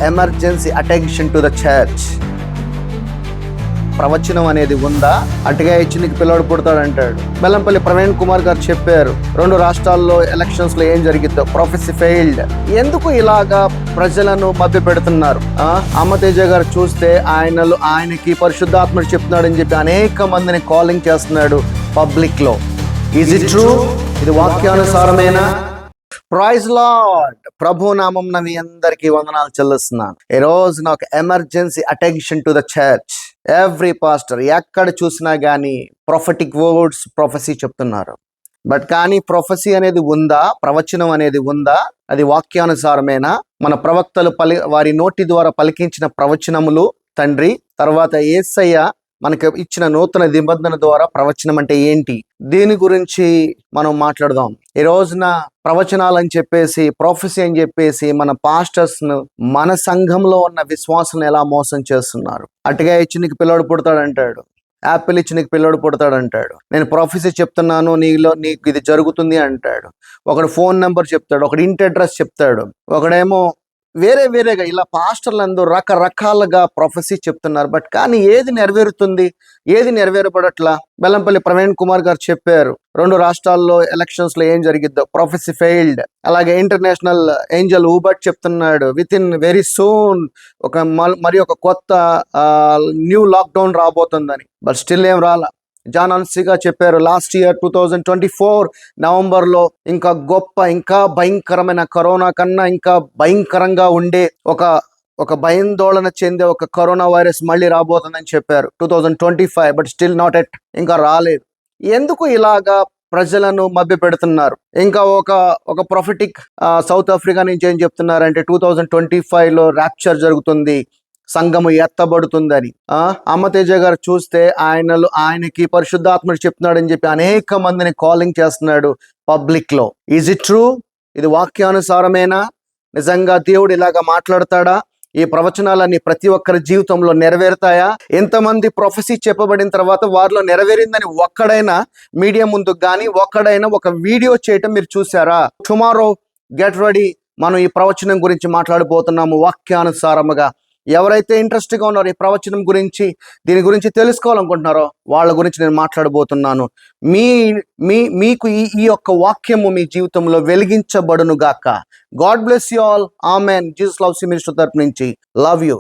Emergency attention to the church. ప్రవచనం అనేది ఉందా? అటుగా ఇచ్చి నీకు పిల్లడు పుడతాడు అంటాడు. బెల్లంపల్లి ప్రవీణ్ కుమార్ గారు చెప్పారు 2 రాష్ట్రాల్లో ఎలక్షన్స్ లో ఏం జరిగిద్దో. Prophecy failed. ఎందుకు ఇలాగా ప్రజలను మభ్య పెడుతున్నారు? అమ్మతేజ గారు చూస్తే ఆయనకి పరిశుద్ధాత్ముడు చెప్తున్నాడు అని చెప్పి అనేక మందిని కాలింగ్ చేస్తున్నాడు పబ్లిక్ లో. Is it true? ఇది వాక్యానుసారమేనా? Praise lord. ప్రభు నామం మీ అందరికీ వందనాలు చెల్లిస్తున్నాను. ఈ రోజు నాకు emergency attention to the church. Every pastor ఎక్కడ చూసినా కానీ ప్రొఫెటిక్ వర్డ్స్, ప్రొఫెసీ చెప్తున్నారు. బట్ కానీ ప్రొఫెసీ అనేది ఉందా? ప్రవచనం అనేది ఉందా? అది వాక్యానుసారమేనా? మన ప్రవక్తలు వారి నోటి ద్వారా పలికించిన ప్రవచనములు తండ్రి, తర్వాత యేసయ్య మనకు ఇచ్చిన నూతన నిబంధన ద్వారా ప్రవచనం అంటే ఏంటి? దీని గురించి మనం మాట్లాడదాం. ఈ రోజున ప్రవచనాలు అని చెప్పేసి, ప్రొఫెసీ అని చెప్పేసి మన పాస్టర్స్ ను, మన సంఘంలో ఉన్న విశ్వాసం ఎలా మోసం చేస్తున్నారు. అటుగా ఇచ్చి నీకు పిల్లడు పుడతాడు అంటాడు. యాపిల్ ఇచ్చి నీకు పిల్లడు పుడతాడు అంటాడు. నేను ప్రొఫెసీ చెప్తున్నాను, నీకు ఇది జరుగుతుంది అంటాడు. ఒకడు ఫోన్ నెంబర్ చెప్తాడు, ఒకడు ఇంటి అడ్రస్ చెప్తాడు, ఒకడేమో వేరేగా ఇలా పాస్టర్లు అందరూ రకరకాలుగా ప్రొఫెసీ చెప్తున్నారు. బట్ కానీ ఏది నెరవేరుతుంది, ఏది నెరవేరబడట్లా? బెల్లంపల్లి ప్రవీణ్ కుమార్ గారు చెప్పారు 2 రాష్ట్రాల్లో ఎలక్షన్స్ లో ఏం జరిగిద్దో. Prophecy failed. అలాగే ఇంటర్నేషనల్ ఏంజల్ ఊబర్ట్ చెప్తున్నాడు విత్ ఇన్ వెరీ సూన్ మరి ఒక కొత్త న్యూ లాక్డౌన్ రాబోతుందని. బట్ స్టిల్ ఏం రాలా. జాన్ అన్సీగా చెప్పారు లాస్ట్ ఇయర్ 2024 నవంబర్లో ఇంకా ఇంకా భయంకరమైన కరోనా కన్నా ఇంకా భయంకరంగా ఉండే ఒక భయాందోళన చెందే ఒక కరోనా వైరస్ మళ్ళీ రాబోతుందని చెప్పారు 2025. బట్ స్టిల్ నాట్ ఎట్, ఇంకా రాలేదు. ఎందుకు ఇలాగా ప్రజలను మభ్య పెడుతున్నారు? ఇంకా ఒక ప్రొఫెటిక్ సౌత్ ఆఫ్రికా నుంచి ఏం చెప్తున్నారంటే 2025లో ర్యాప్చర్ జరుగుతుంది, సంఘము ఎత్తబడుతుందని. అమ్మతేజ గారు చూస్తే ఆయనకి పరిశుద్ధాత్ముడు చెప్తున్నాడు అని చెప్పి అనేక మందిని కాలింగ్ చేస్తున్నాడు పబ్లిక్ లో. Is it true? ఇది వాక్యానుసారమేనా? నిజంగా దేవుడు ఇలాగా మాట్లాడతాడా? ఈ ప్రవచనాలన్నీ ప్రతి ఒక్కరి జీవితంలో నెరవేరుతాయా? ఎంతమంది ప్రొఫెసీ చెప్పబడిన తర్వాత వారిలో నెరవేరిందని ఒక్కడైనా మీడియా ముందు కానీ ఒక్కడైనా ఒక వీడియో చేయటం మీరు చూసారా? Tomorrow get ready. మనం ఈ ప్రవచనం గురించి మాట్లాడబోతున్నాము వాక్యానుసారముగా. ఎవరైతే ఇంట్రెస్ట్గా ఉన్నారో ఈ ప్రవచనం గురించి, దీని గురించి తెలుసుకోవాలనుకుంటున్నారో వాళ్ళ గురించి నేను మాట్లాడబోతున్నాను. మీకు ఈ యొక్క వాక్యము మీ జీవితంలో వెలిగించబడును గాక. God bless you all. Amen. Jesus loves you minister తరపు నుంచి. Love you.